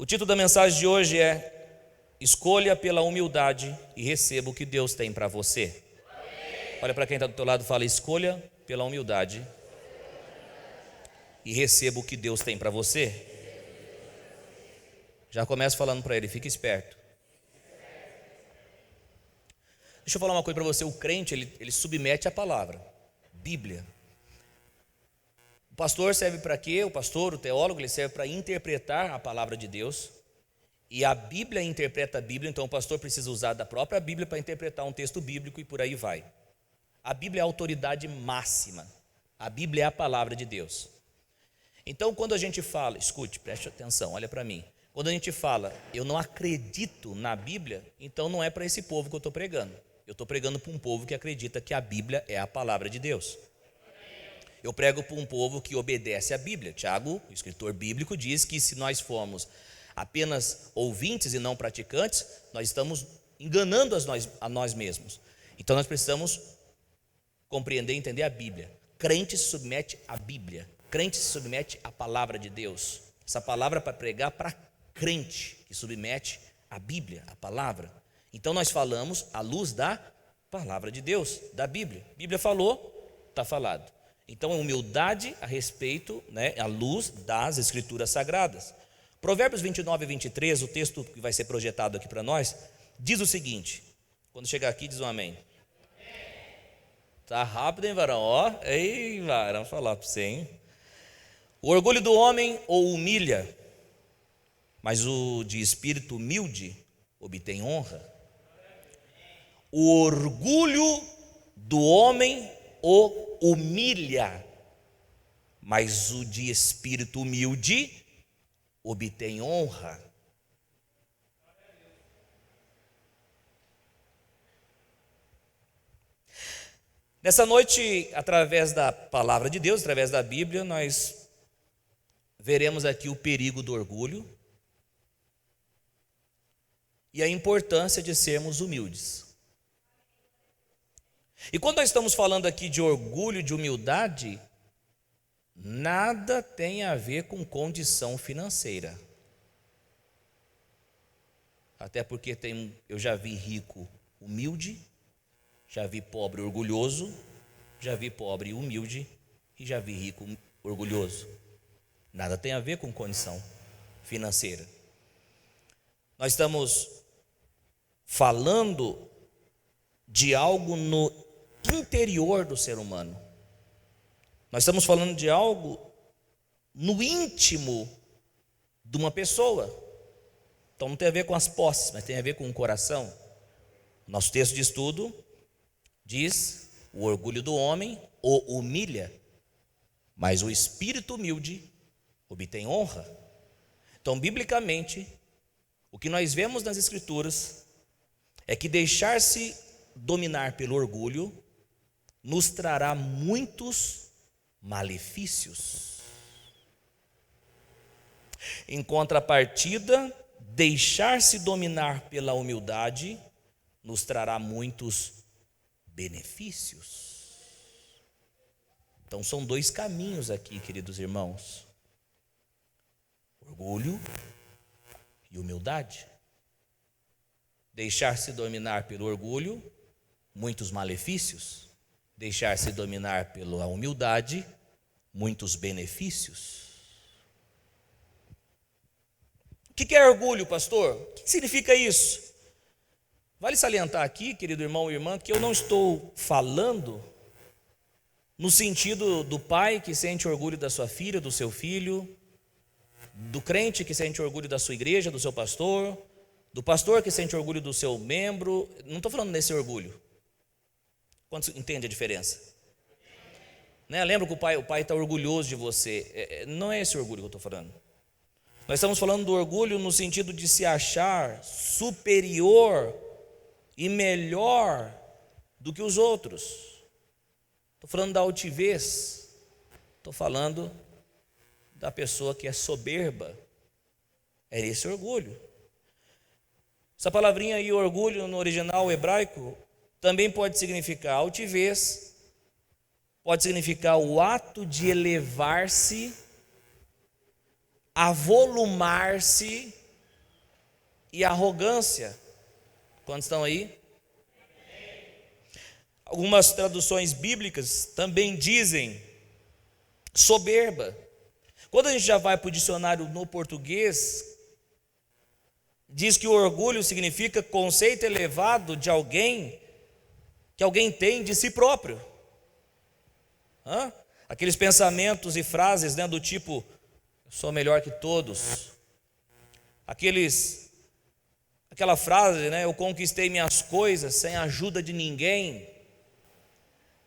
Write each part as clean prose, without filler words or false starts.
O título da mensagem de hoje é: Escolha pela humildade e receba o que Deus tem para você. Olha para quem está do teu lado e fala: escolha pela humildade e receba o que Deus tem para você. Já começa falando para ele: fique esperto. Deixa eu falar uma coisa para você: o crente ele submete a palavra, Bíblia. O pastor serve para quê? O pastor, o teólogo, ele serve para interpretar a palavra de Deus. E a Bíblia interpreta a Bíblia, então o pastor precisa usar da própria Bíblia para interpretar um texto bíblico e por aí vai. A Bíblia é a autoridade máxima. A Bíblia é a palavra de Deus. Então quando a gente fala, escute, preste atenção, olha para mim. Quando a gente fala, eu não acredito na Bíblia, então não é para esse povo que eu estou pregando. Eu estou pregando para um povo que acredita que a Bíblia é a palavra de Deus. Eu prego para um povo que obedece à Bíblia. Tiago, o escritor bíblico, diz que se nós formos apenas ouvintes e não praticantes, nós estamos enganando a nós mesmos. Então nós precisamos compreender e entender a Bíblia. Crente se submete à Bíblia. Crente se submete à palavra de Deus. Essa palavra é para pregar para crente que submete à Bíblia, a palavra. Então nós falamos à luz da palavra de Deus, da Bíblia. A Bíblia falou, está falado. Então, humildade a respeito, à luz das Escrituras Sagradas. Provérbios 29 e 23, o texto que vai ser projetado aqui para nós, diz o seguinte. Quando chegar aqui, diz um amém. Tá rápido, hein, varão? Ei, varão, falar para você, hein? O orgulho do homem o humilha, mas o de espírito humilde obtém honra. O orgulho do homem o humilha, mas o de espírito humilde obtém honra. Nessa noite, através da palavra de Deus, através da Bíblia, nós veremos aqui o perigo do orgulho e a importância de sermos humildes. E quando nós estamos falando aqui de orgulho, de humildade, nada tem a ver com condição financeira. Até porque eu já vi rico humilde, já vi pobre orgulhoso, já vi pobre humilde e já vi rico orgulhoso. Nada tem a ver com condição financeira. Nós estamos falando de algo no interior do ser humano. Nós estamos falando de algo no íntimo de uma pessoa. Então não tem a ver com as posses, mas tem a ver com o coração. Nosso texto de estudo diz: o orgulho do homem o humilha, mas o espírito humilde obtém honra. Então, biblicamente, o que nós vemos nas Escrituras é que deixar-se dominar pelo orgulho nos trará muitos malefícios. Em contrapartida, deixar-se dominar pela humildade nos trará muitos benefícios. Então são dois caminhos aqui, queridos irmãos: orgulho e humildade. Deixar-se dominar pelo orgulho, muitos malefícios. Deixar-se dominar pela humildade, muitos benefícios. O que é orgulho, pastor? O que significa isso? Vale salientar aqui, querido irmão e irmã, que eu não estou falando no sentido do pai que sente orgulho da sua filha, do seu filho, do crente que sente orgulho da sua igreja, do seu pastor, do pastor que sente orgulho do seu membro. Não estou falando desse orgulho. Quantos entendem a diferença? Lembra que o pai está orgulhoso de você. Não é esse orgulho que eu estou falando. Nós estamos falando do orgulho no sentido de se achar superior e melhor do que os outros. Estou falando da altivez. Estou falando da pessoa que é soberba. É esse orgulho. Essa palavrinha aí, orgulho, no original hebraico, também pode significar altivez, pode significar o ato de elevar-se, avolumar-se e arrogância. Quantos estão aí? Algumas traduções bíblicas também dizem soberba. Quando a gente já vai para o dicionário no português, diz que o orgulho significa conceito elevado de alguém, que alguém tem de si próprio. Aqueles pensamentos e frases, né, do tipo, eu sou melhor que todos. Aquela frase, né, eu conquistei minhas coisas sem a ajuda de ninguém.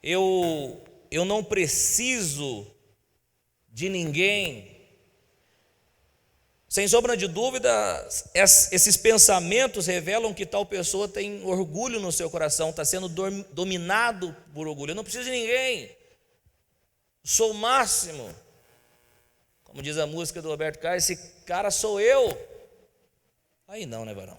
Eu não preciso de ninguém. Sem sombra de dúvida, esses pensamentos revelam que tal pessoa tem orgulho no seu coração, está sendo dominado por orgulho. Eu não preciso de ninguém, sou o máximo. Como diz a música do Roberto Carlos, esse cara sou eu. Aí não, né, varão?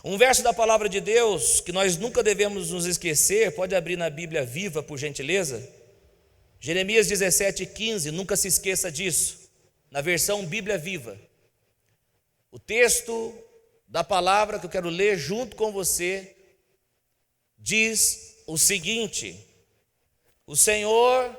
Um verso da palavra de Deus que nós nunca devemos nos esquecer, pode abrir na Bíblia Viva, por gentileza? Jeremias 17:15, nunca se esqueça disso, na versão Bíblia Viva. O texto da palavra que eu quero ler junto com você diz o seguinte: o Senhor,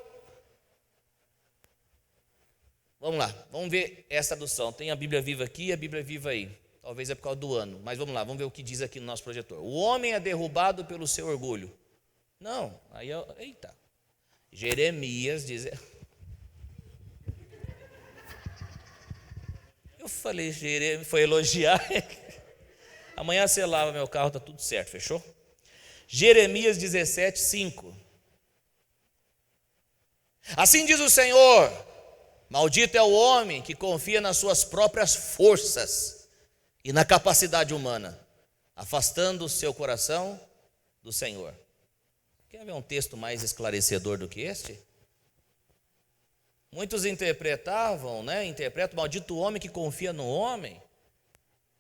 vamos lá, vamos ver essa tradução, tem a Bíblia Viva aqui e a Bíblia Viva aí. Talvez é por causa do ano, mas vamos lá, vamos ver o que diz aqui no nosso projetor. O homem é derrubado pelo seu orgulho. Não, aí eita. Jeremias diz. Eu falei, Jeremias, foi elogiar. Amanhã você lava meu carro, está tudo certo, fechou? Jeremias 17:5. Assim diz o Senhor: maldito é o homem que confia nas suas próprias forças e na capacidade humana, afastando o seu coração do Senhor. Quer ver um texto mais esclarecedor do que este? Muitos interpretam, maldito o homem que confia no homem.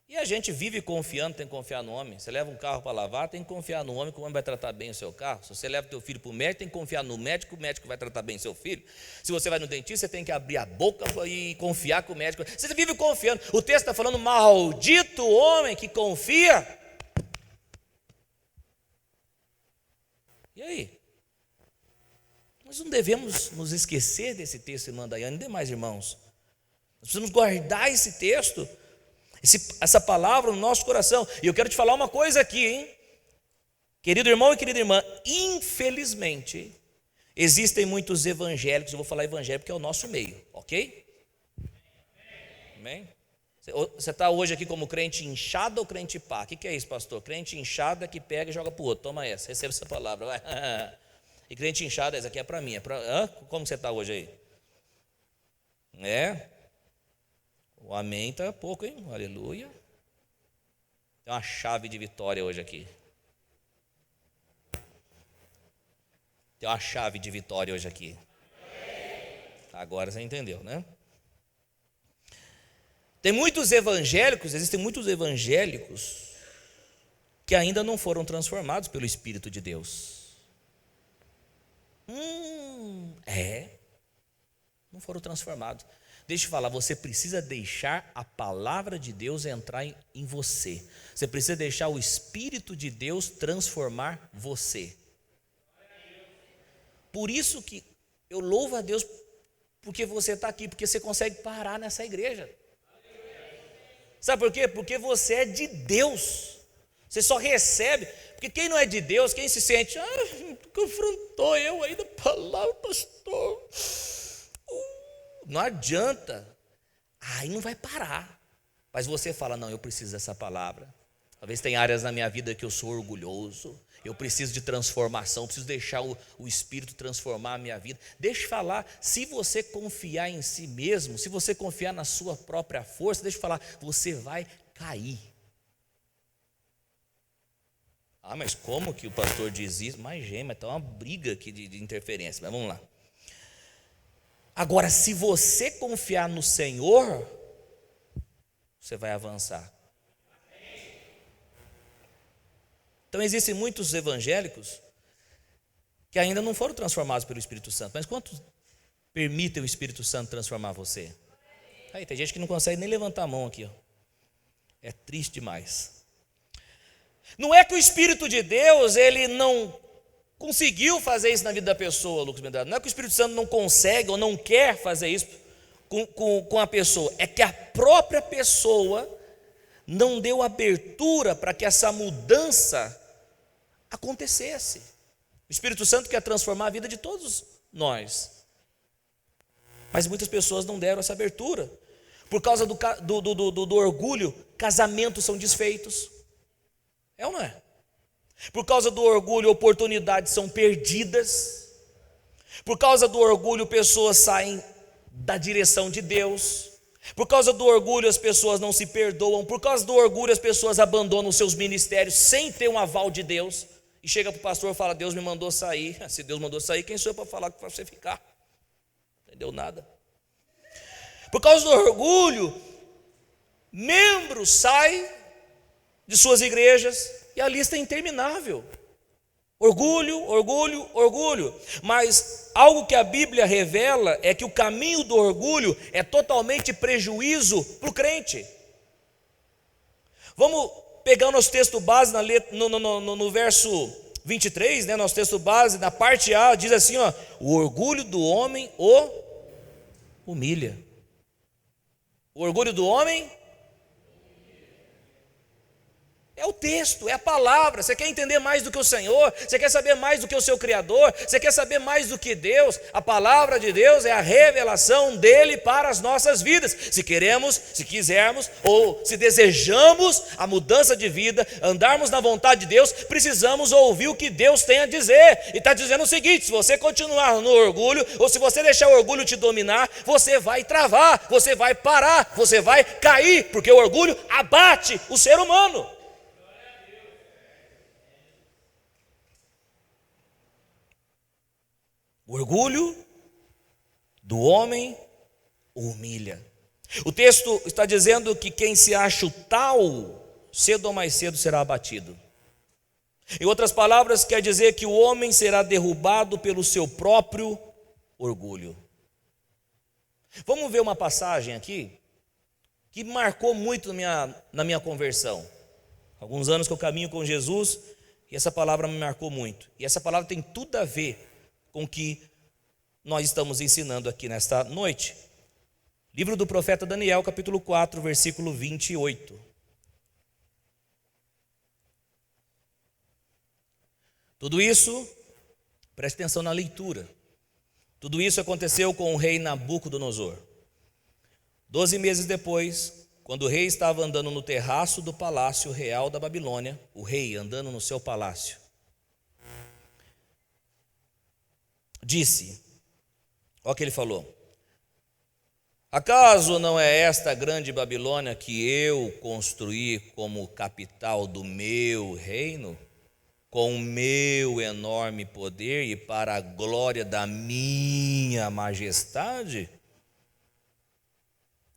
E a gente vive confiando, tem que confiar no homem. Você leva um carro para lavar, tem que confiar no homem, que o homem vai tratar bem o seu carro. Se você leva o teu filho para o médico, tem que confiar no médico, o médico vai tratar bem o seu filho. Se você vai no dentista, você tem que abrir a boca e confiar com o médico. Você vive confiando. O texto está falando, maldito o homem que confia. E aí? Nós não devemos nos esquecer desse texto, irmã Daiane, demais irmãos. Nós precisamos guardar esse texto, essa palavra no nosso coração. E eu quero te falar uma coisa aqui, hein? Querido irmão e querida irmã, infelizmente, existem muitos evangélicos, eu vou falar evangélico porque é o nosso meio, ok? Amém? Você está hoje aqui como crente inchado ou crente pá? O que é isso, pastor? Crente inchado é que pega e joga para o outro. Toma essa, receba essa palavra, vai. E crente inchado, essa aqui é para mim. Como você está hoje aí? O amém está pouco, hein? Aleluia. Tem uma chave de vitória hoje aqui. Tem uma chave de vitória hoje aqui. Agora você entendeu, né? Existem muitos evangélicos que ainda não foram transformados pelo Espírito de Deus. Não foram transformados. Deixa eu falar, você precisa deixar a palavra de Deus entrar em você. Você precisa deixar o Espírito de Deus transformar você. Por isso que eu louvo a Deus porque você está aqui, porque você consegue parar nessa igreja. Sabe por quê? Porque você é de Deus. Você só recebe. Porque quem não é de Deus, quem se sente, confrontou eu aí da palavra, pastor. Não adianta. Aí não vai parar. Mas você fala, não, eu preciso dessa palavra. Talvez tem áreas na minha vida que eu sou orgulhoso. Eu preciso de transformação, preciso deixar o Espírito transformar a minha vida. Deixa eu falar, se você confiar em si mesmo, se você confiar na sua própria força, deixa eu falar, você vai cair. Mas como que o pastor diz isso? Mas está uma briga aqui de interferência, mas vamos lá. Agora, se você confiar no Senhor, você vai avançar. Então existem muitos evangélicos que ainda não foram transformados pelo Espírito Santo. Mas quantos permitem o Espírito Santo transformar você? Aí tem gente que não consegue nem levantar a mão aqui, ó. É triste demais. Não é que o Espírito de Deus, ele não conseguiu fazer isso na vida da pessoa, Lucas Medrado. Não é que o Espírito Santo não consegue ou não quer fazer isso com a pessoa. É que a própria pessoa não deu abertura para que essa mudança acontecesse. O Espírito Santo quer transformar a vida de todos nós. Mas muitas pessoas não deram essa abertura. Por causa do orgulho, casamentos são desfeitos. É ou não é? Por causa do orgulho, oportunidades são perdidas. Por causa do orgulho, pessoas saem da direção de Deus. Por causa do orgulho, as pessoas não se perdoam. Por causa do orgulho, as pessoas abandonam os seus ministérios sem ter um aval de Deus. E chega para o pastor e fala: Deus me mandou sair. Se Deus mandou sair, quem sou eu para falar para você ficar? Não entendeu nada. Por causa do orgulho, membros saem de suas igrejas e a lista é interminável. Orgulho, orgulho, orgulho. Mas algo que a Bíblia revela é que o caminho do orgulho é totalmente prejuízo para o crente. Vamos pegar o nosso texto base no verso 23, né? Nosso texto base, na parte A, diz assim: ó, o orgulho do homem o humilha. O orgulho do homem é o texto, é a palavra. Você quer entender mais do que o Senhor? Você quer saber mais do que o seu Criador? Você quer saber mais do que Deus? A palavra de Deus é a revelação dele para as nossas vidas. Se queremos, se quisermos ou se desejamos a mudança de vida, andarmos na vontade de Deus, precisamos ouvir o que Deus tem a dizer. E está dizendo o seguinte: se você continuar no orgulho, ou se você deixar o orgulho te dominar, você vai travar, você vai parar, você vai cair, porque o orgulho abate o ser humano. O orgulho do homem o humilha. O texto está dizendo que quem se acha tal, cedo ou mais cedo será abatido. Em outras palavras, quer dizer que o homem será derrubado pelo seu próprio orgulho. Vamos ver uma passagem aqui que marcou muito na minha conversão. Alguns anos que eu caminho com Jesus e essa palavra me marcou muito. E essa palavra tem tudo a ver com o que nós estamos ensinando aqui nesta noite. Livro do profeta Daniel, capítulo 4, versículo 28. Tudo isso, preste atenção na leitura. Tudo isso aconteceu com o rei Nabucodonosor. 12 meses depois, quando o rei estava andando no terraço do palácio real da Babilônia, o rei andando no seu palácio, disse, olha o que ele falou: acaso não é esta a grande Babilônia que eu construí como capital do meu reino, com o meu enorme poder e para a glória da minha majestade?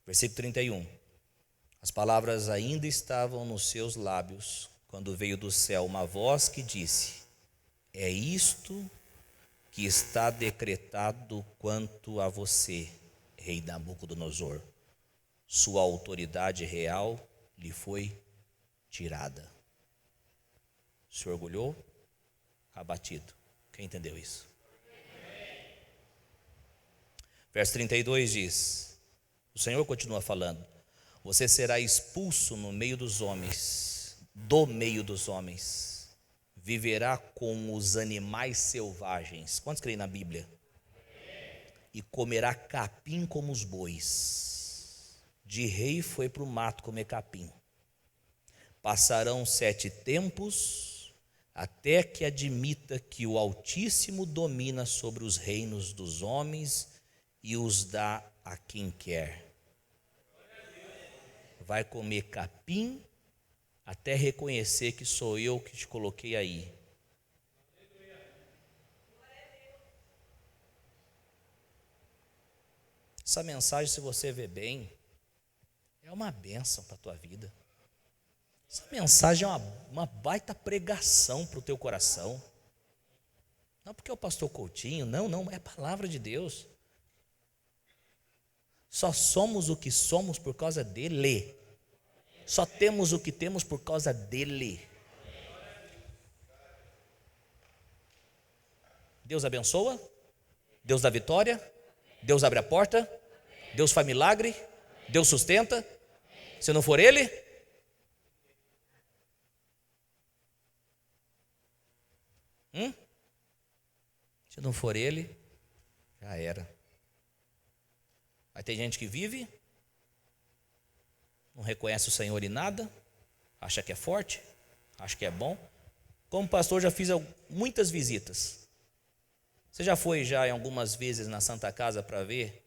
Versículo 31. As palavras ainda estavam nos seus lábios, quando veio do céu uma voz que disse: é isto que está decretado quanto a você, rei Nabucodonosor. Sua autoridade real lhe foi tirada. Se orgulhou, abatido. Quem entendeu isso? Verso 32 diz, o Senhor continua falando: você será expulso no meio dos homens, do meio dos homens. Viverá com os animais selvagens. Quantos creem na Bíblia? E comerá capim como os bois. De rei foi para o mato comer capim. Passarão 7 tempos, até que admita que o Altíssimo domina sobre os reinos dos homens e os dá a quem quer. Vai comer capim até reconhecer que sou eu que te coloquei aí. Essa mensagem, se você ver bem, é uma bênção para a tua vida. Essa mensagem é uma baita pregação para o teu coração. Não porque é o pastor Coutinho, não, é a palavra de Deus. Só somos o que somos por causa dele. Só temos o que temos por causa dele. Deus abençoa, Deus dá vitória, Deus abre a porta, Deus faz milagre, Deus sustenta. Se não for ele, se não for ele, já era. Aí tem gente que vive, não reconhece o Senhor em nada, acha que é forte, acha que é bom. Como pastor, já fiz muitas visitas. Você já foi em algumas vezes na Santa Casa para ver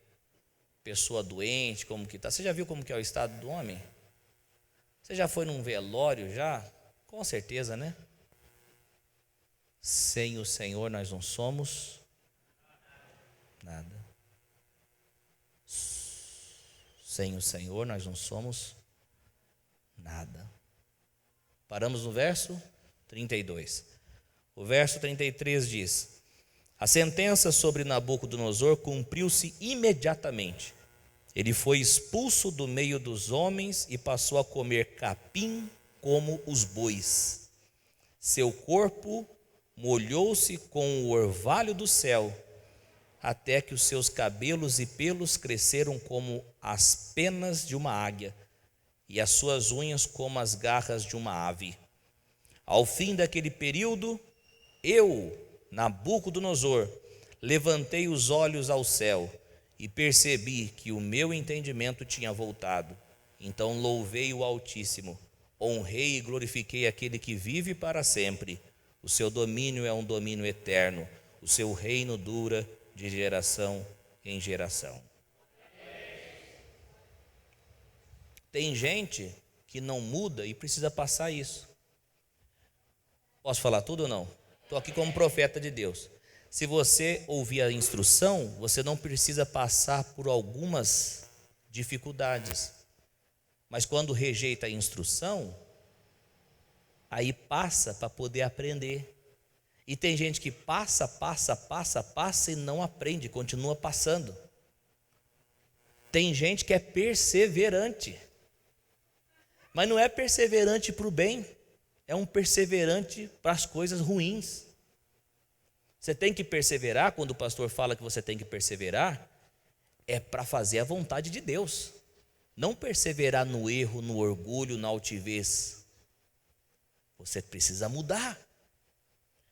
pessoa doente, como que está? Você já viu como que é o estado do homem? Você já foi num velório já? Com certeza, né? Sem o Senhor nós não somos nada. Sem o Senhor nós não somos nada. Paramos no verso 32. O verso 33 diz: a sentença sobre Nabucodonosor cumpriu-se imediatamente. Ele foi expulso do meio dos homens e passou a comer capim como os bois. Seu corpo molhou-se com o orvalho do céu, até que os seus cabelos e pelos cresceram como as penas de uma águia, e as suas unhas como as garras de uma ave. Ao fim daquele período, eu, Nabucodonosor, levantei os olhos ao céu e percebi que o meu entendimento tinha voltado. Então louvei o Altíssimo, honrei e glorifiquei aquele que vive para sempre. O seu domínio é um domínio eterno, o seu reino dura de geração em geração. Tem gente que não muda e precisa passar isso. Posso falar tudo ou não? Estou aqui como profeta de Deus. Se você ouvir a instrução, você não precisa passar por algumas dificuldades. Mas quando rejeita a instrução, aí passa para poder aprender. E tem gente que passa e não aprende, continua passando. Tem gente que é perseverante, mas não é perseverante para o bem, é um perseverante para as coisas ruins. Você tem que perseverar, quando o pastor fala que você tem que perseverar, é para fazer a vontade de Deus. Não perseverar no erro, no orgulho, na altivez. Você precisa mudar,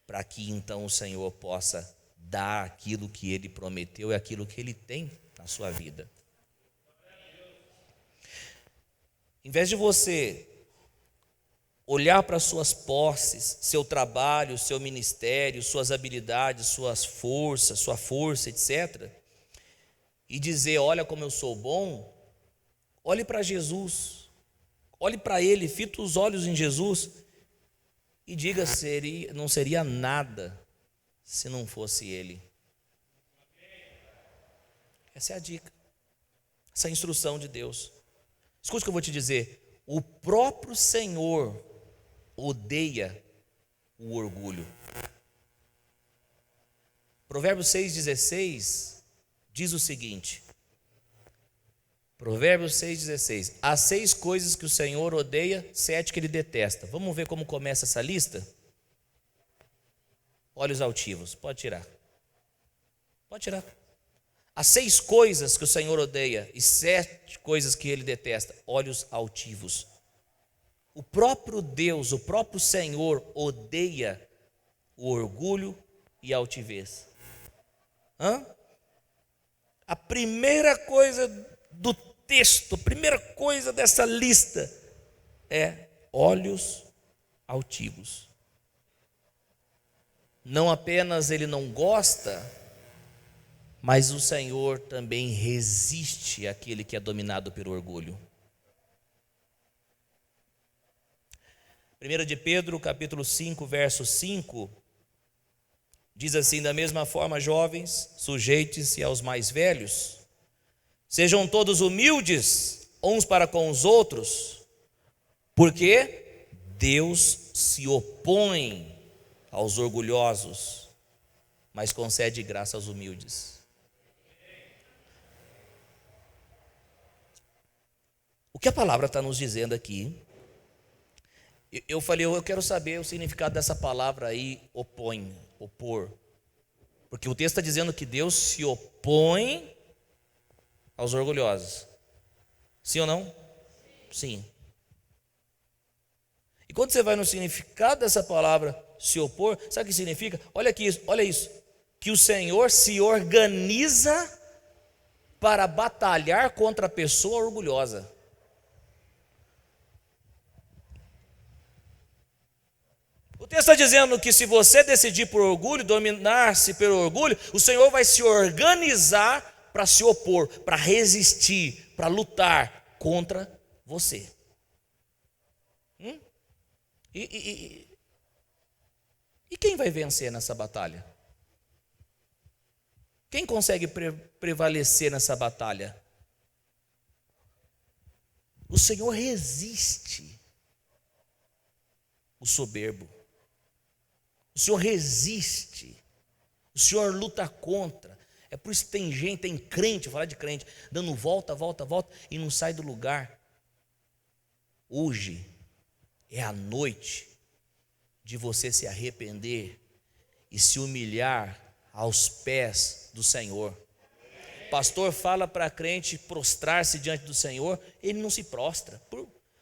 para que então o Senhor possa dar aquilo que Ele prometeu e aquilo que Ele tem na sua vida. Em vez de você olhar para suas posses, seu trabalho, seu ministério, suas habilidades, suas forças, sua força, etc., e dizer, olha como eu sou bom, olhe para Jesus, olhe para Ele, fita os olhos em Jesus e diga, não seria nada se não fosse Ele. Essa é a dica, essa é a instrução de Deus. Escute o que eu vou te dizer, o próprio Senhor odeia o orgulho. Provérbios 6,16 diz o seguinte, Provérbios 6,16, há 6 coisas que o Senhor odeia, 7 que Ele detesta. Vamos ver como começa essa lista? Olhos altivos, pode tirar. Pode tirar. Há 6 coisas que o Senhor odeia e 7 coisas que Ele detesta. Olhos altivos. O próprio Deus, o próprio Senhor odeia o orgulho e a altivez. A primeira coisa do texto, a primeira coisa dessa lista é olhos altivos. Não apenas Ele não gosta, mas o Senhor também resiste àquele que é dominado pelo orgulho. 1 de Pedro, capítulo 5, verso 5, diz assim, da mesma forma, jovens, sujeitem-se aos mais velhos, sejam todos humildes uns para com os outros, porque Deus se opõe aos orgulhosos, mas concede graça aos humildes. O que a palavra está nos dizendo aqui, eu falei, eu quero saber o significado dessa palavra aí, opõe, opor. Porque o texto está dizendo que Deus se opõe aos orgulhosos. Sim ou não? Sim. E quando você vai no significado dessa palavra, se opor, sabe o que significa? Olha aqui, olha isso. Que o Senhor se organiza para batalhar contra a pessoa orgulhosa. O texto está dizendo que se você decidir por orgulho, dominar-se pelo orgulho, o Senhor vai se organizar para se opor, para resistir, para lutar contra você. E quem vai vencer nessa batalha? Quem consegue prevalecer nessa batalha? O Senhor resiste o soberbo. O Senhor resiste. O Senhor luta contra. É por isso que tem gente, tem crente, vou falar de crente, dando volta e não sai do lugar. Hoje é a noite de você se arrepender e se humilhar aos pés do Senhor. O pastor fala para a crente prostrar-se diante do Senhor, ele não se prostra.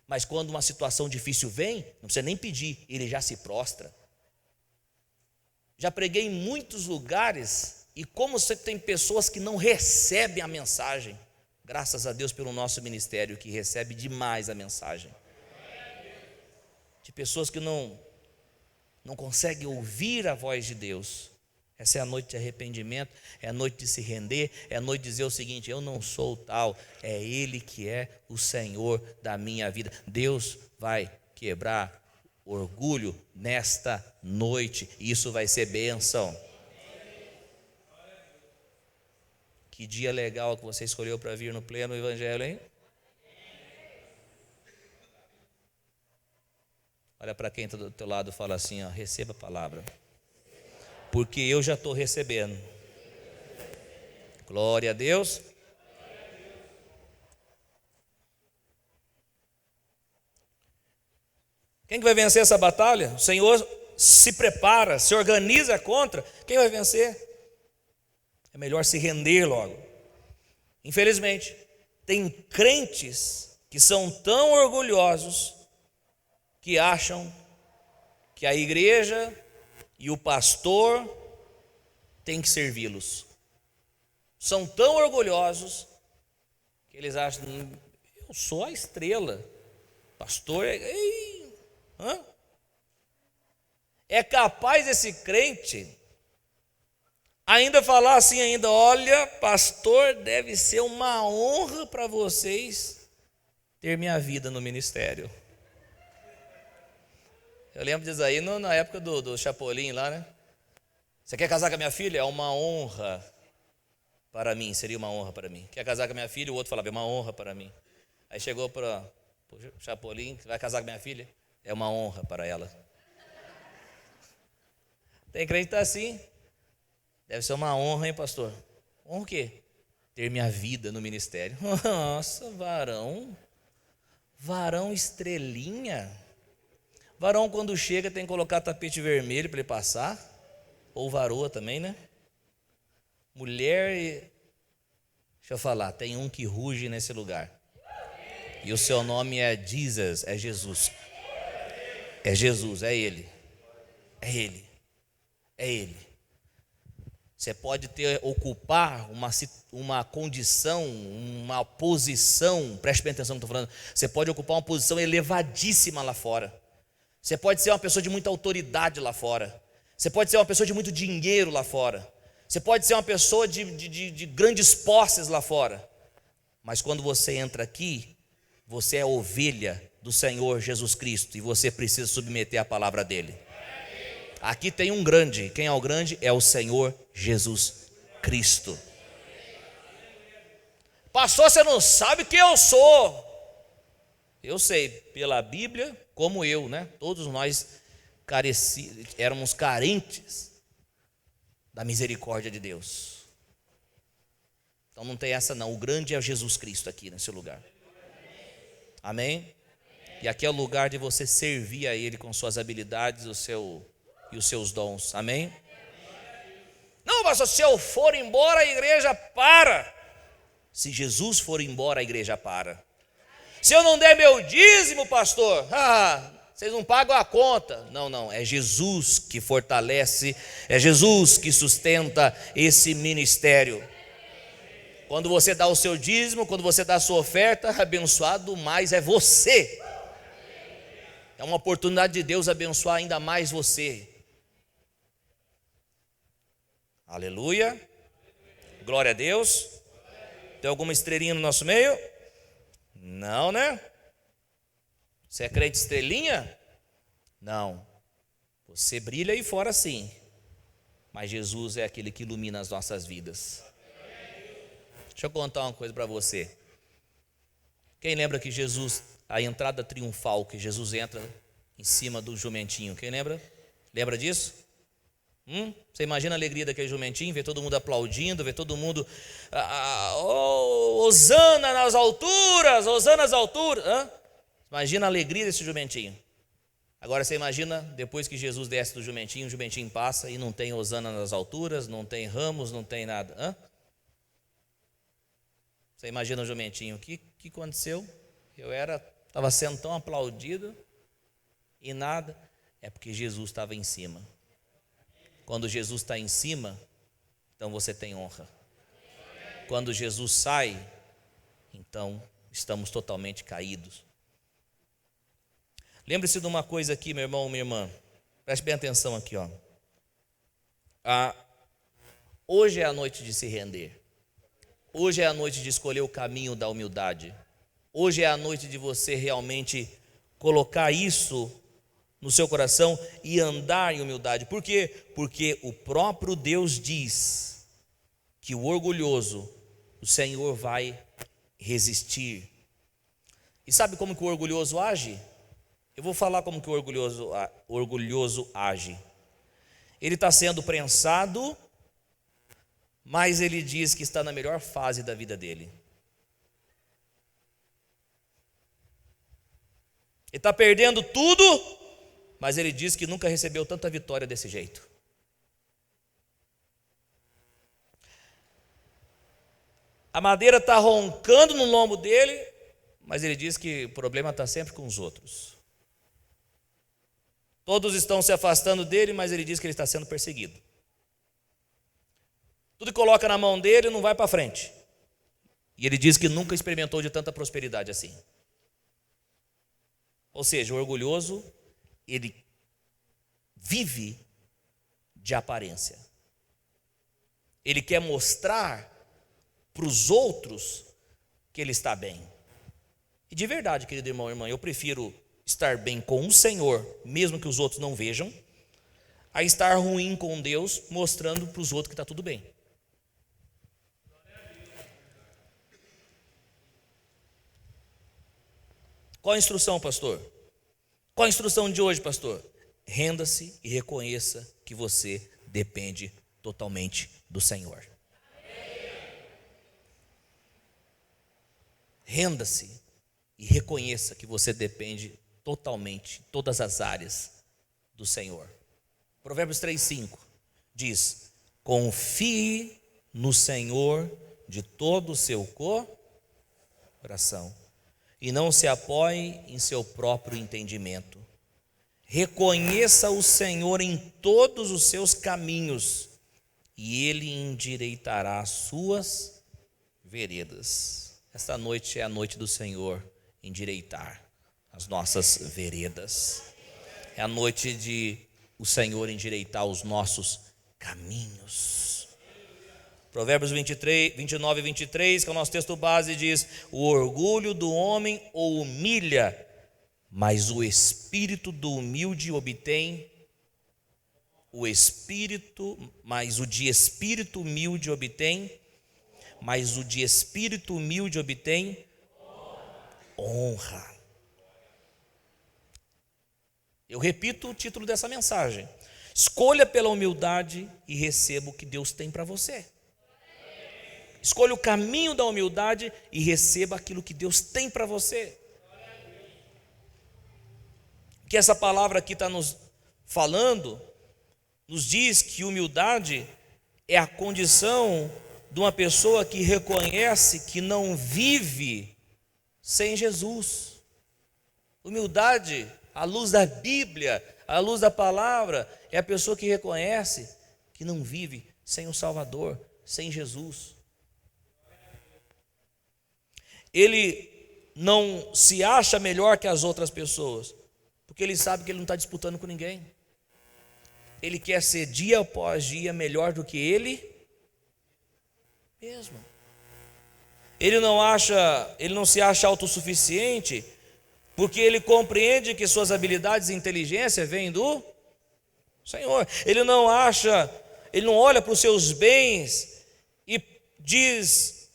Mas quando uma situação difícil vem, não precisa nem pedir, ele já se prostra. Já preguei em muitos lugares, e como você tem pessoas que não recebem a mensagem, graças a Deus pelo nosso ministério, que recebe demais a mensagem. De pessoas que não conseguem ouvir a voz de Deus. Essa é a noite de arrependimento, é a noite de se render, é a noite de dizer o seguinte: eu não sou o tal, é Ele que é o Senhor da minha vida. Deus vai quebrar orgulho nesta noite, e isso vai ser bênção. Que dia legal que você escolheu para vir no pleno evangelho, hein? Olha para quem está do teu lado e fala assim, ó, receba a palavra. Porque eu já estou recebendo. Glória a Deus. Quem que vai vencer essa batalha? O Senhor se prepara, se organiza contra. Quem vai vencer? É melhor se render logo. Infelizmente, tem crentes que são tão orgulhosos que acham que a igreja e o pastor têm que servi-los. São tão orgulhosos que eles acham, eu sou a estrela, pastor é capaz esse crente ainda falar assim ainda, olha, pastor, deve ser uma honra para vocês ter minha vida no ministério. Eu lembro disso aí na época do Chapolin lá, né? Você quer casar com a minha filha? É uma honra para mim, seria uma honra para mim. Quer casar com a minha filha? O outro falava, é uma honra para mim. Aí chegou para o Chapolin, vai casar com a minha filha? É uma honra para ela. Tem crente que está assim. Deve ser uma honra, hein, pastor? Honra o quê? Ter minha vida no ministério. Nossa, varão estrelinha. Varão, quando chega, tem que colocar tapete vermelho para ele passar. Ou varoa também, né? Mulher, deixa eu falar, tem um que ruge nesse lugar. E o seu nome é Jesus, é Jesus. É Jesus, é Ele. É Ele. É Ele. Você pode ocupar uma condição, uma posição, preste bem atenção no que eu estou falando. Você pode ocupar uma posição elevadíssima lá fora. Você pode ser uma pessoa de muita autoridade lá fora. Você pode ser uma pessoa de muito dinheiro lá fora. Você pode ser uma pessoa de grandes posses lá fora. Mas quando você entra aqui, você é ovelha do Senhor Jesus Cristo. E você precisa submeter a palavra dele. Aqui tem um grande. Quem é o grande? É o Senhor Jesus Cristo. Pastor, você não sabe quem eu sou. Eu sei, pela Bíblia, como eu, né? Todos nós éramos carentes da misericórdia de Deus. Então não tem essa não. O grande é Jesus Cristo aqui nesse lugar. Amém? E aqui é o lugar de você servir a Ele com suas habilidades e os seus dons. Amém? Não, pastor, se eu for embora, a igreja para. Se Jesus for embora, a igreja para. Se eu não der meu dízimo, pastor, vocês não pagam a conta. Não, é Jesus que fortalece, é Jesus que sustenta esse ministério. Quando você dá o seu dízimo, quando você dá a sua oferta, abençoado mais é você. É uma oportunidade de Deus abençoar ainda mais você. Aleluia. Glória a Deus. Tem alguma estrelinha no nosso meio? Não, né? Você é crente estrelinha? Não. Você brilha aí fora sim. Mas Jesus é aquele que ilumina as nossas vidas. Deixa eu contar uma coisa para você. Quem lembra que Jesus, a entrada triunfal, que Jesus entra em cima do jumentinho, quem lembra? Lembra disso? Você imagina a alegria daquele jumentinho, ver todo mundo aplaudindo, ver todo mundo, hosana nas alturas, hosana nas alturas. Imagina a alegria desse jumentinho. Agora você imagina, depois que Jesus desce do jumentinho, o jumentinho passa e não tem hosana nas alturas, não tem ramos, não tem nada. Você imagina o jumentinho, o que aconteceu? Eu estava sendo tão aplaudido e nada. É porque Jesus estava em cima. Quando Jesus está em cima, então você tem honra. Quando Jesus sai, então estamos totalmente caídos. Lembre-se de uma coisa aqui, meu irmão, minha irmã. Preste bem atenção aqui, ó. Hoje é a noite de se render. Hoje é a noite de escolher o caminho da humildade. Hoje é a noite de você realmente colocar isso no seu coração e andar em humildade. Por quê? Porque o próprio Deus diz que o orgulhoso, o Senhor vai resistir. E sabe como que o orgulhoso age? Eu vou falar como que o orgulhoso age. Ele está sendo prensado, mas ele diz que está na melhor fase da vida dele. Ele está perdendo tudo, mas ele diz que nunca recebeu tanta vitória desse jeito. A madeira está roncando no lombo dele, mas ele diz que o problema está sempre com os outros. Todos estão se afastando dele, mas ele diz que ele está sendo perseguido. Tudo que coloca na mão dele não vai para frente. E ele diz que nunca experimentou de tanta prosperidade assim. Ou seja, o orgulhoso, ele vive de aparência. Ele quer mostrar para os outros que ele está bem. E de verdade, querido irmão e irmã, eu prefiro estar bem com o Senhor, mesmo que os outros não vejam, a estar ruim com Deus, mostrando para os outros que está tudo bem. Qual a instrução, pastor? Qual a instrução de hoje, pastor? Renda-se e reconheça que você depende totalmente do Senhor. Renda-se e reconheça que você depende totalmente, todas as áreas do Senhor. Provérbios 3:5 diz: confie no Senhor de todo o seu coração e não se apoie em seu próprio entendimento. Reconheça o Senhor em todos os seus caminhos e Ele endireitará as suas veredas. Esta noite é a noite do Senhor endireitar as nossas veredas. É a noite de o Senhor endireitar os nossos caminhos. Provérbios 29 e 23, que é o nosso texto base, diz: o orgulho do homem o humilha, mas o espírito do humilde obtém. Mas o de espírito humilde obtém honra. Eu repito o título dessa mensagem: escolha pela humildade e receba o que Deus tem para você. Escolha o caminho da humildade e receba aquilo que Deus tem para você. que essa palavra aqui está nos falando, nos diz que humildade é a condição de uma pessoa que reconhece que não vive sem Jesus. Humildade, à luz da Bíblia, à luz da palavra, é a pessoa que reconhece que não vive sem o Salvador, sem Jesus. Ele não se acha melhor que as outras pessoas, porque ele sabe que ele não está disputando com ninguém. Ele quer ser dia após dia melhor do que ele mesmo. Ele não se acha autossuficiente, porque ele compreende que suas habilidades e inteligência vêm do Senhor. Ele não olha para os seus bens e diz: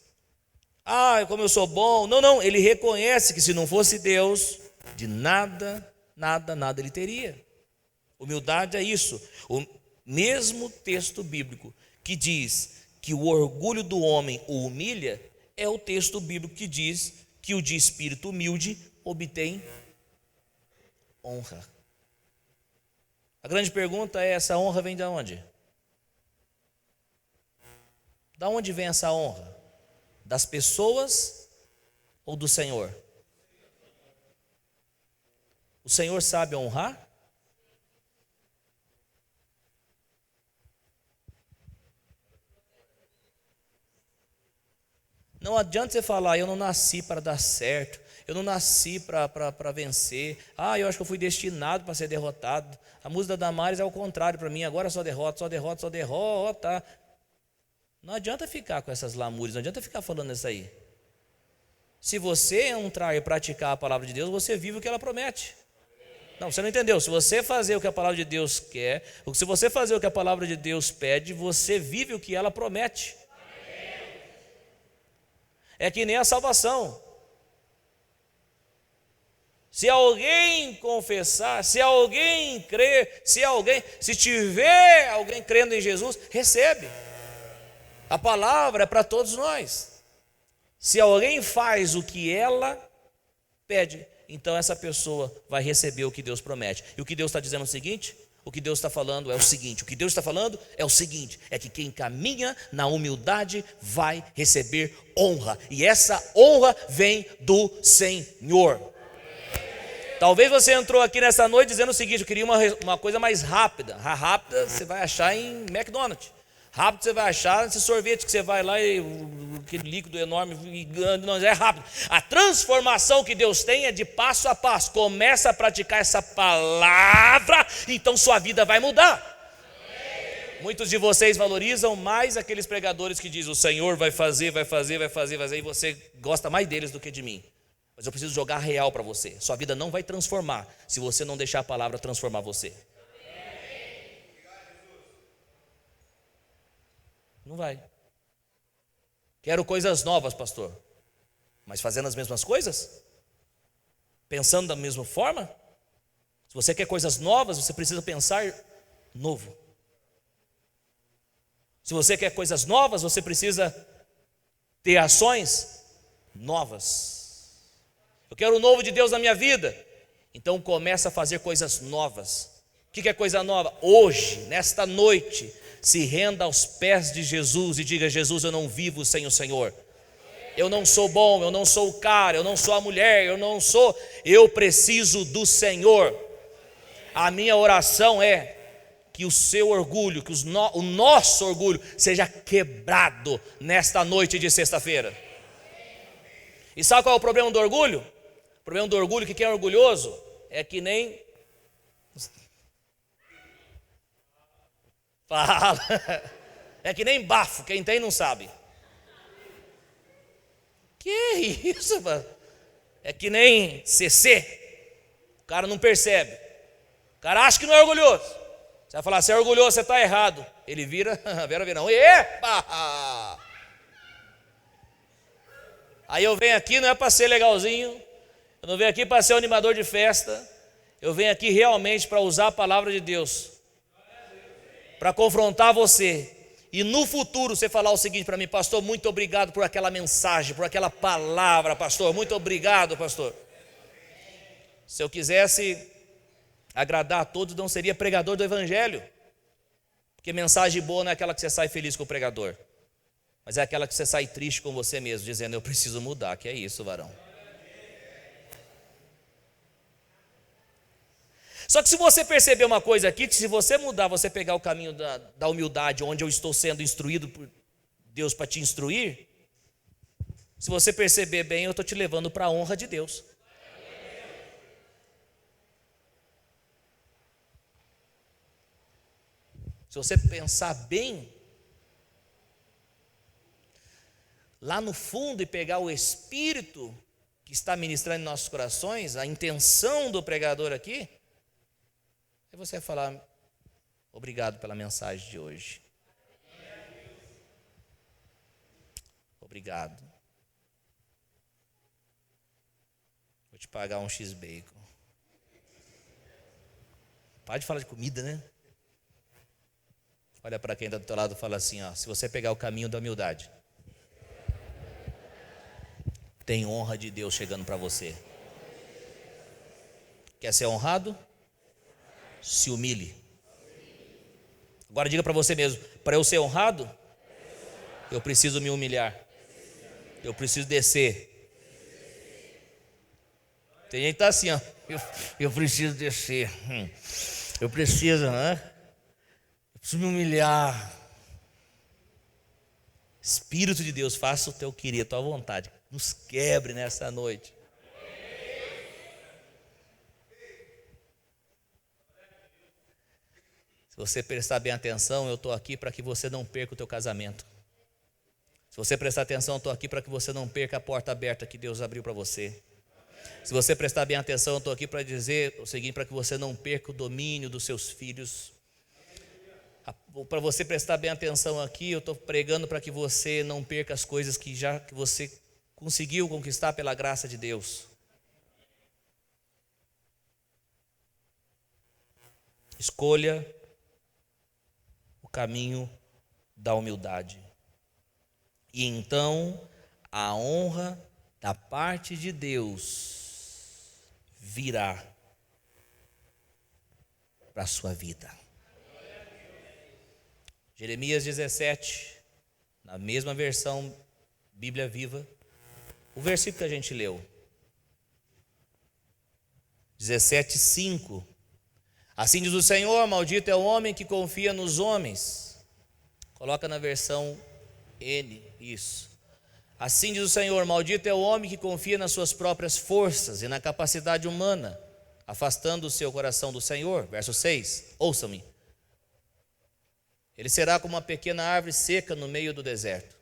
como eu sou bom. Não, ele reconhece que se não fosse Deus, de nada ele teria. Humildade é isso. O mesmo texto bíblico que diz que o orgulho do homem o humilha, é o texto bíblico que diz que o de espírito humilde obtém honra. A grande pergunta é: essa honra vem de onde? Da onde vem essa honra? Das pessoas ou do Senhor? O Senhor sabe honrar? Não adianta você falar: eu não nasci para dar certo, eu não nasci para vencer, eu acho que eu fui destinado para ser derrotado. A música da Damares é o contrário para mim, agora só derrota. Não adianta ficar com essas lamúrias, não adianta ficar falando isso aí. Se você entrar e praticar a palavra de Deus, você vive o que ela promete. Não, você não entendeu. Se você fazer o que a palavra de Deus quer, ou se você fazer o que a palavra de Deus pede, você vive o que ela promete. É que nem a salvação. Se alguém confessar, se alguém crer, se tiver alguém crendo em Jesus, recebe. A palavra é para todos nós. Se alguém faz o que ela pede, então essa pessoa vai receber o que Deus promete. E o que Deus está dizendo é o seguinte: o que Deus está falando é o seguinte: é que quem caminha na humildade vai receber honra, e essa honra vem do Senhor. Talvez você entrou aqui nessa noite dizendo o seguinte: eu queria uma coisa mais rápida. Rápida você vai achar em McDonald's. Rápido você vai achar esse sorvete que você vai lá e aquele líquido enorme, não é rápido. A transformação que Deus tem é de passo a passo. Começa a praticar essa palavra, então sua vida vai mudar. Muitos de vocês valorizam mais aqueles pregadores que dizem: o Senhor vai fazer, e você gosta mais deles do que de mim. Mas eu preciso jogar real para você. Sua vida não vai transformar se você não deixar a palavra transformar você. Não vai. Quero coisas novas, pastor. Mas fazendo as mesmas coisas? Pensando da mesma forma? Se você quer coisas novas, você precisa pensar novo. Se você quer coisas novas, você precisa ter ações novas. Eu quero o novo de Deus na minha vida. Então começa a fazer coisas novas. O que é coisa nova? Hoje, nesta noite, se renda aos pés de Jesus e diga: Jesus, eu não vivo sem o Senhor. Eu não sou bom, eu não sou o cara, eu não sou a mulher, eu preciso do Senhor. A minha oração é que o seu orgulho, que o nosso orgulho seja quebrado nesta noite de sexta-feira. E sabe qual é o problema do orgulho? O problema do orgulho é que quem é orgulhoso é que nem... Fala. É que nem bafo, quem tem não sabe. Que isso, mano? É que nem CC. O cara não percebe. O cara acha que não é orgulhoso. Você vai falar: você é orgulhoso, você está errado. Ele vira, não. Epa! Aí eu venho aqui não é para ser legalzinho. Eu não venho aqui para ser um animador de festa. Eu venho aqui realmente para usar a palavra de Deus, para confrontar você. E no futuro você falar o seguinte para mim: pastor, muito obrigado por aquela mensagem, por aquela palavra, pastor, muito obrigado, pastor. Se eu quisesse Agradar a todos não seria pregador do evangelho. Porque mensagem boa não é aquela que você sai feliz com o pregador, mas é aquela que você sai triste com você mesmo, dizendo: eu preciso mudar. Que é isso, varão? Só que se você perceber uma coisa aqui, que se você mudar, você pegar o caminho da humildade, onde eu estou sendo instruído por Deus para te instruir, se você perceber bem, eu estou te levando para a honra de Deus. Se você pensar bem, lá no fundo, e pegar o Espírito que está ministrando em nossos corações, a intenção do pregador aqui, é você falar: obrigado pela mensagem de hoje. Obrigado. Vou te pagar um X-Bacon. Pode falar de comida, né? Olha para quem está do teu lado e fala assim: ó, se você pegar o caminho da humildade, tem honra de Deus chegando para você. Quer ser honrado? Se humilhe. Agora diga para você mesmo: para eu ser honrado, eu preciso me humilhar. Eu preciso descer. Tem gente que está assim, ó: eu preciso descer. Eu preciso, né? Eu preciso me humilhar. Espírito de Deus, faça o teu querer, a tua vontade. Nos quebre nessa noite. Se você prestar bem atenção, eu estou aqui para que você não perca o teu casamento. Se você prestar atenção, eu estou aqui para que você não perca a porta aberta que Deus abriu para você. Se você prestar bem atenção, eu estou aqui para dizer o seguinte: para que você não perca o domínio dos seus filhos. Para você prestar bem atenção aqui, eu estou pregando para que você não perca as coisas que você conseguiu conquistar pela graça de Deus. Escolha o caminho da humildade, e então a honra da parte de Deus virá para a sua vida. Jeremias 17, na mesma versão Bíblia Viva, o versículo que a gente leu, 17:5. Assim diz o Senhor: maldito é o homem que confia nos homens. Coloca na versão N, isso. Assim diz o Senhor: maldito é o homem que confia nas suas próprias forças e na capacidade humana, afastando o seu coração do Senhor. Verso 6, ouçam-me. Ele será como uma pequena árvore seca no meio do deserto.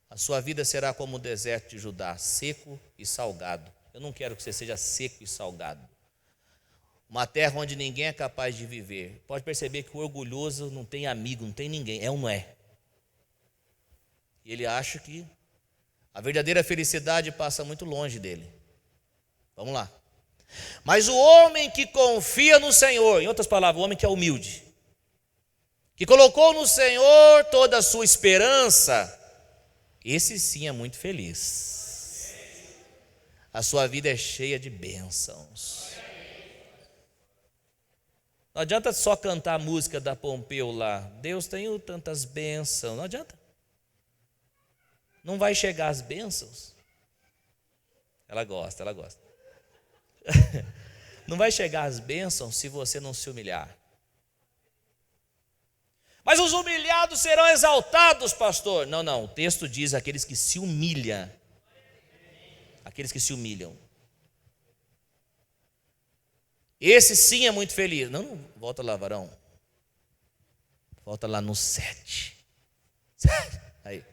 A sua vida será como o deserto de Judá, seco e salgado. Eu não quero que você seja seco e salgado. Uma terra onde ninguém é capaz de viver. Pode perceber que o orgulhoso não tem amigo, não tem ninguém. É ou não é? E ele acha que a verdadeira felicidade passa muito longe dele. Vamos lá. Mas o homem que confia no Senhor, em outras palavras, o homem que é humilde, que colocou no Senhor toda a sua esperança, esse sim é muito feliz. A sua vida é cheia de bênçãos. Não adianta só cantar a música da Pompeu lá: Deus tem tantas bênçãos. Não adianta. Não vai chegar as bênçãos. Ela gosta. Não vai chegar as bênçãos se você não se humilhar. Mas os humilhados serão exaltados, pastor. Não, o texto diz: aqueles que se humilham. Aqueles que se humilham. Esse sim é muito feliz. Não, volta lá, varão. Volta lá no 7. Aí.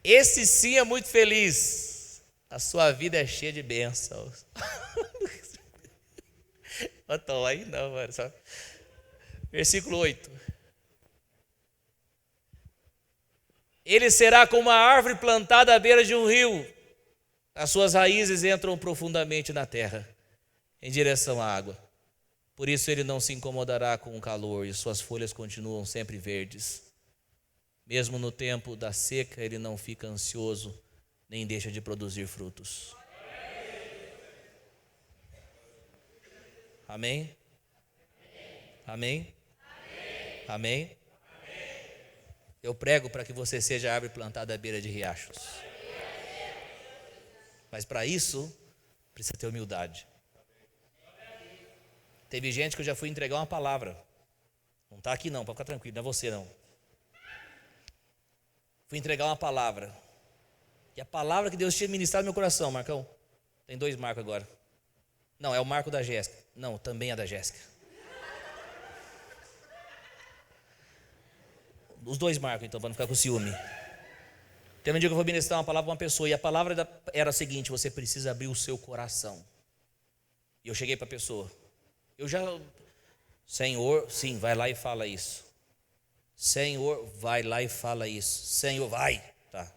Esse sim é muito feliz. A sua vida é cheia de bênçãos. Então, aí não, mano. Só. Versículo 8. Ele será como uma árvore plantada à beira de um rio. As suas raízes entram profundamente na terra, em direção à água. Por isso ele não se incomodará com o calor, e suas folhas continuam sempre verdes. Mesmo no tempo da seca, ele não fica ansioso, nem deixa de produzir frutos. Amém? Amém? Amém? Eu prego para que você seja árvore plantada à beira de riachos. Mas para isso, precisa ter humildade. Teve gente que eu já fui entregar uma palavra. Não está aqui não, pode ficar tranquilo, não é você não. Fui entregar uma palavra. E a palavra que Deus tinha ministrado no meu coração, Marcão. Tem 2 marcos agora. Não, é o marco da Jéssica. Não, também é da Jéssica. Os 2 marcos, então, para não ficar com ciúme. Tem um dia que eu vou ministrar uma palavra para uma pessoa. E a palavra era a seguinte: você precisa abrir o seu coração. E eu cheguei para a pessoa. Senhor, sim, vai lá e fala isso. Senhor, vai lá e fala isso. Senhor, vai. Tá.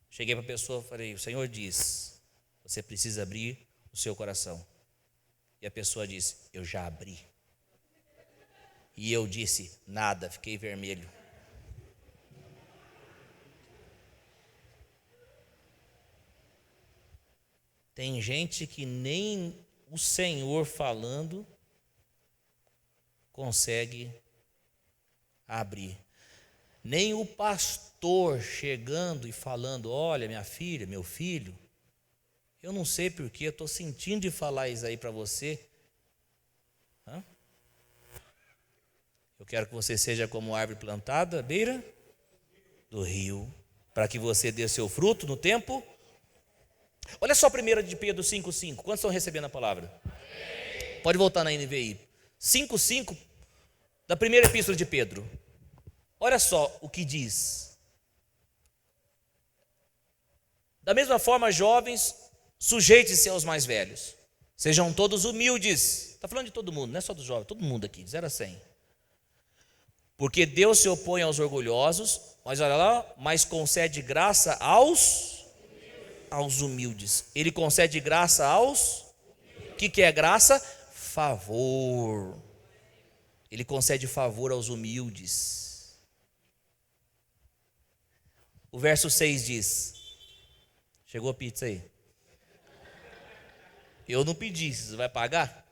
Cheguei para a pessoa e falei: o Senhor diz, você precisa abrir o seu coração. E a pessoa disse: eu já abri. E eu disse: nada, fiquei vermelho. Tem gente que nem o Senhor falando consegue abrir. Nem o pastor chegando e falando: olha, minha filha, meu filho, eu não sei porque eu estou sentindo de falar isso aí para você. Eu quero que você seja como árvore plantada à beira do rio, para que você dê seu fruto no tempo. Olha só 1 de Pedro 5,5. Quantos estão recebendo a palavra? Pode voltar na NVI. 5,5 da primeira epístola de Pedro. Olha só o que diz. Da mesma forma, jovens, sujeitem-se aos mais velhos. Sejam todos humildes. Está falando de todo mundo, não é só dos jovens, todo mundo aqui, de 0 a 100. Porque Deus se opõe aos orgulhosos, mas olha lá, mas concede graça aos humildes. Ele concede graça aos... O que é graça? Favor. Ele concede favor aos humildes. O verso 6 diz... Chegou a pizza aí? Eu não pedi, você vai pagar?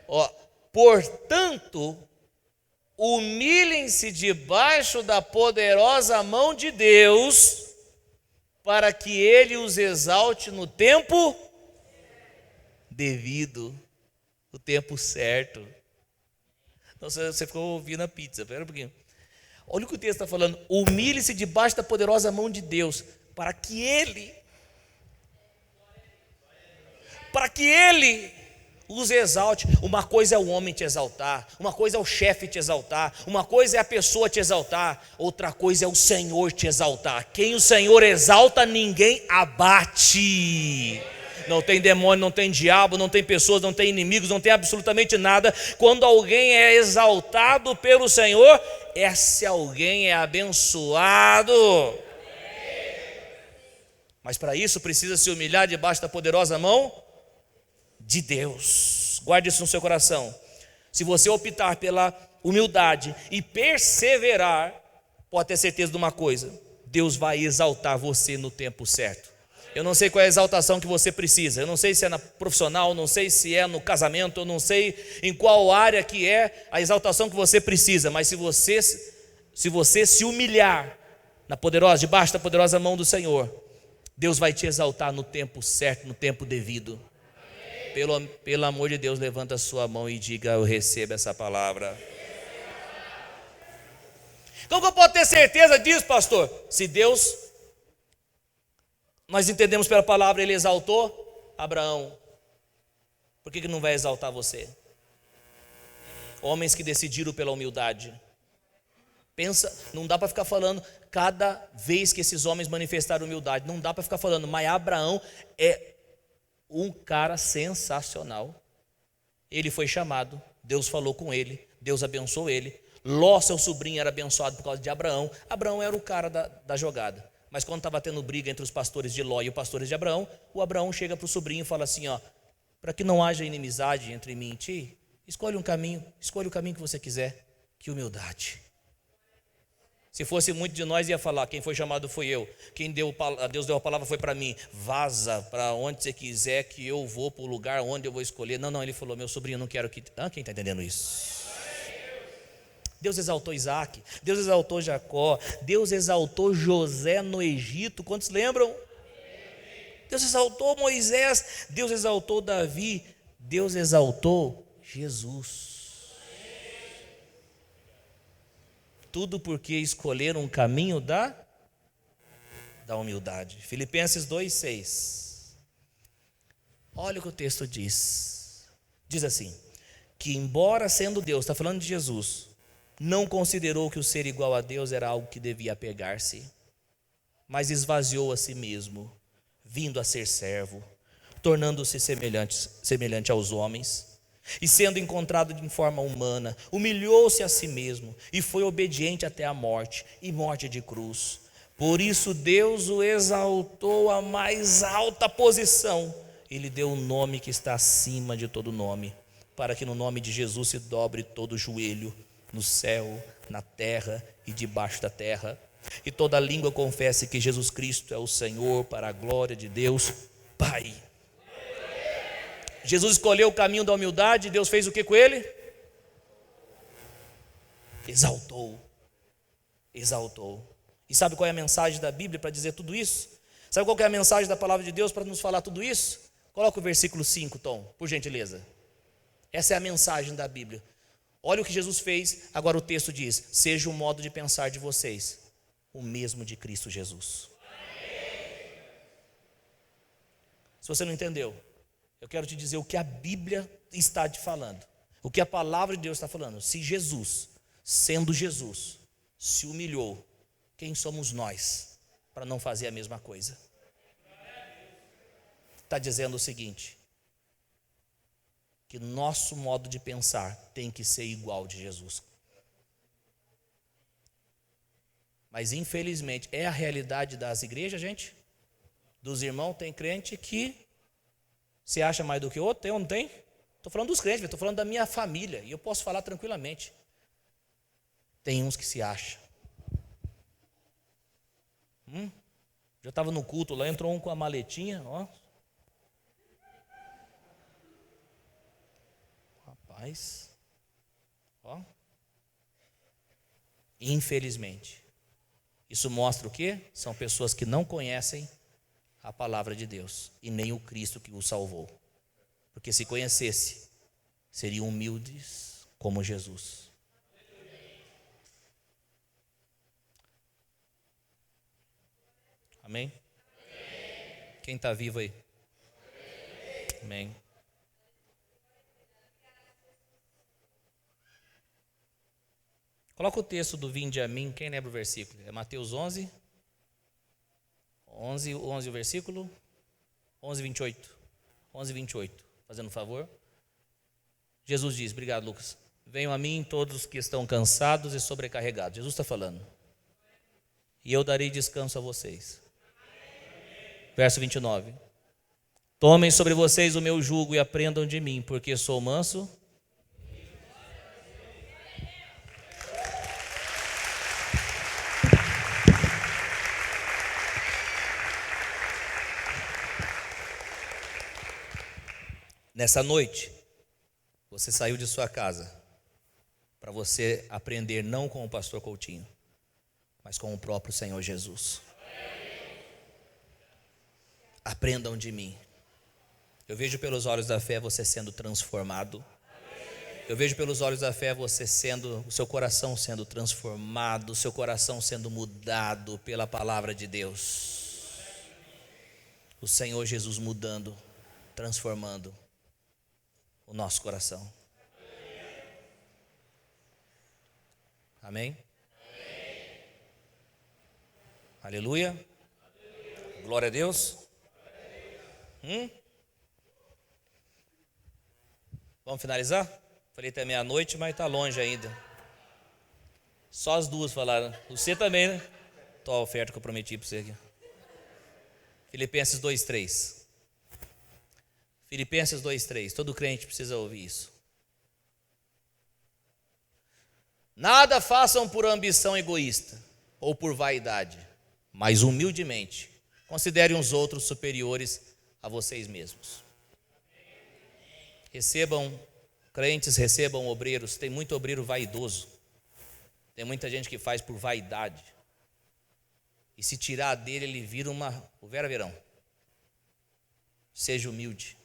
Ó, portanto, humilhem-se debaixo da poderosa mão de Deus, para que Ele os exalte no tempo devido, no tempo certo. Então você ficou ouvindo a pizza, espera um pouquinho. Olha o que o texto está falando: humilhe-se debaixo da poderosa mão de Deus, para que Ele os exalte. Uma coisa é o homem te exaltar, uma coisa é o chefe te exaltar, uma coisa é a pessoa te exaltar, outra coisa é o Senhor te exaltar. Quem o Senhor exalta, ninguém abate. Não tem demônio, não tem diabo, não tem pessoas, não tem inimigos, não tem absolutamente nada. Quando alguém é exaltado pelo Senhor, esse alguém é abençoado. Mas para isso precisa se humilhar debaixo da poderosa mão de Deus. Guarde isso no seu coração. Se você optar pela humildade e perseverar, pode ter certeza de uma coisa: Deus vai exaltar você no tempo certo. Eu não sei qual é a exaltação que você precisa. Eu não sei se é na profissional, não sei se é no casamento, eu não sei em qual área que é a exaltação que você precisa. Mas se você se humilhar debaixo da poderosa mão do Senhor, Deus vai te exaltar no tempo certo, no tempo devido. Pelo amor de Deus, levanta a sua mão e diga: eu recebo essa palavra. Como que eu posso ter certeza disso, pastor? Se Deus, nós entendemos pela palavra, Ele exaltou Abraão, por que não vai exaltar você? Homens que decidiram pela humildade. Pensa, não dá para ficar falando cada vez que esses homens manifestaram humildade. Não dá para ficar falando, mas Abraão é um cara sensacional. Ele foi chamado, Deus falou com ele, Deus abençoou ele. Ló, seu sobrinho, era abençoado por causa de Abraão. Abraão era o cara da jogada. Mas quando estava tendo briga entre os pastores de Ló e os pastores de Abraão, o Abraão chega para o sobrinho e fala assim: ó, para que não haja inimizade entre mim e ti, escolhe o caminho que você quiser. Que humildade. Se fosse muito de nós, ia falar: quem foi chamado foi eu, Deus deu a palavra foi para mim, vaza para onde você quiser que eu vou para o lugar onde eu vou escolher. Não, ele falou: meu sobrinho, não quero que... quem está entendendo isso? Deus exaltou Isaac, Deus exaltou Jacó, Deus exaltou José no Egito, quantos lembram? Deus exaltou Moisés, Deus exaltou Davi, Deus exaltou Jesus. Tudo porque escolheram um caminho da humildade. Filipenses 2,6. Olha o que o texto diz. Diz assim, que embora sendo Deus, está falando de Jesus, não considerou que o ser igual a Deus era algo que devia apegar-se, mas esvaziou a si mesmo, vindo a ser servo, tornando-se semelhante aos homens, e sendo encontrado em forma humana, humilhou-se a si mesmo, e foi obediente até a morte, e morte de cruz. Por isso Deus o exaltou à mais alta posição, e lhe deu um nome que está acima de todo nome, para que no nome de Jesus se dobre todo o joelho, no céu, na terra e debaixo da terra, e toda língua confesse que Jesus Cristo é o Senhor, para a glória de Deus Pai. Jesus escolheu o caminho da humildade, Deus fez o que com ele? Exaltou. E sabe qual é a mensagem da Bíblia para dizer tudo isso? Sabe qual é a mensagem da palavra de Deus para nos falar tudo isso? Coloca o versículo 5, Tom, por gentileza. Essa é a mensagem da Bíblia. Olha o que Jesus fez, agora o texto diz: seja o modo de pensar de vocês o mesmo de Cristo Jesus. Se você não entendeu, eu quero te dizer o que a Bíblia está te falando, o que a palavra de Deus está falando. Se Jesus, sendo Jesus, se humilhou, quem somos nós para não fazer a mesma coisa? Está dizendo o seguinte, que nosso modo de pensar tem que ser igual de Jesus. Mas infelizmente é a realidade das igrejas, gente, dos irmãos. Tem crente que se acha mais do que o outro, tem ou não tem? Estou falando dos crentes, estou falando da minha família, e eu posso falar tranquilamente. Tem uns que se acham. Já estava no culto lá, entrou um com a maletinha, ó. Rapaz, ó. Infelizmente, isso mostra o quê? São pessoas que não conhecem a palavra de Deus e nem o Cristo que o salvou. Porque se conhecesse, seriam humildes como Jesus. Amém? Quem está vivo aí? Amém. Coloca o texto do vinde a mim, quem lembra o versículo? É Mateus 11 o versículo 28, fazendo um favor. Jesus diz, obrigado Lucas, venham a mim todos que estão cansados e sobrecarregados. Jesus está falando, e eu darei descanso a vocês. Verso 29, tomem sobre vocês o meu jugo e aprendam de mim, porque sou manso. Nessa noite, você saiu de sua casa para você aprender não com o pastor Coutinho, mas com o próprio Senhor Jesus. Aprendam de mim. Eu vejo pelos olhos da fé você sendo transformado. Eu vejo pelos olhos da fé você sendo, o seu coração sendo transformado, o seu coração sendo mudado pela palavra de Deus. O Senhor Jesus mudando, transformando o nosso coração. Amém? Aleluia. Glória a Deus. Vamos finalizar? Falei até meia-noite, mas está longe ainda. Só as duas falaram. Você também, né? Tô a oferta que eu prometi para você aqui. Filipenses 2:3. Filipenses 2:3. Todo crente precisa ouvir isso. Nada façam por ambição egoísta ou por vaidade, mas humildemente considerem os outros superiores a vocês mesmos. Recebam, crentes recebam obreiros. Tem muito obreiro vaidoso. Tem muita gente que faz por vaidade. E se tirar dele, ele vira o Vera Verão. Seja humilde.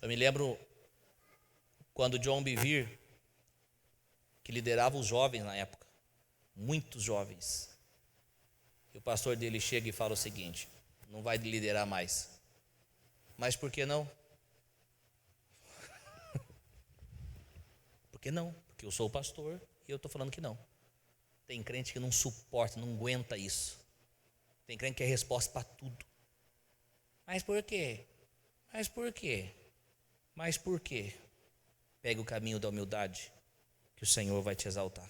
Eu me lembro quando John Bevere, que liderava os jovens na época, muitos jovens, e o pastor dele chega e fala o seguinte: não vai liderar mais. Mas por que não? Por que não? Porque eu sou o pastor e eu estou falando que não. Tem crente que não suporta, não aguenta isso. Tem crente que é resposta para tudo. Mas por quê? Mas por quê? Mas por quê? Pega o caminho da humildade, que o Senhor vai te exaltar.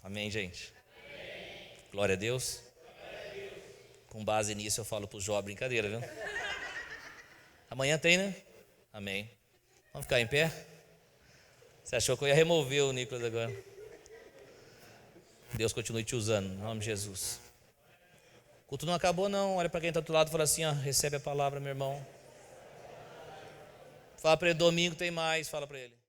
Amém, gente? Amém. Glória a Deus. Com base nisso eu falo para os jovens, brincadeira, viu? Amanhã tem, né? Amém. Vamos ficar em pé? Você achou que eu ia remover o Nicolas agora? Deus continue te usando, em nome de Jesus. O culto não acabou não, olha para quem está do lado e fala assim, ó, recebe a palavra, meu irmão. Fala para ele, domingo tem mais, fala para ele.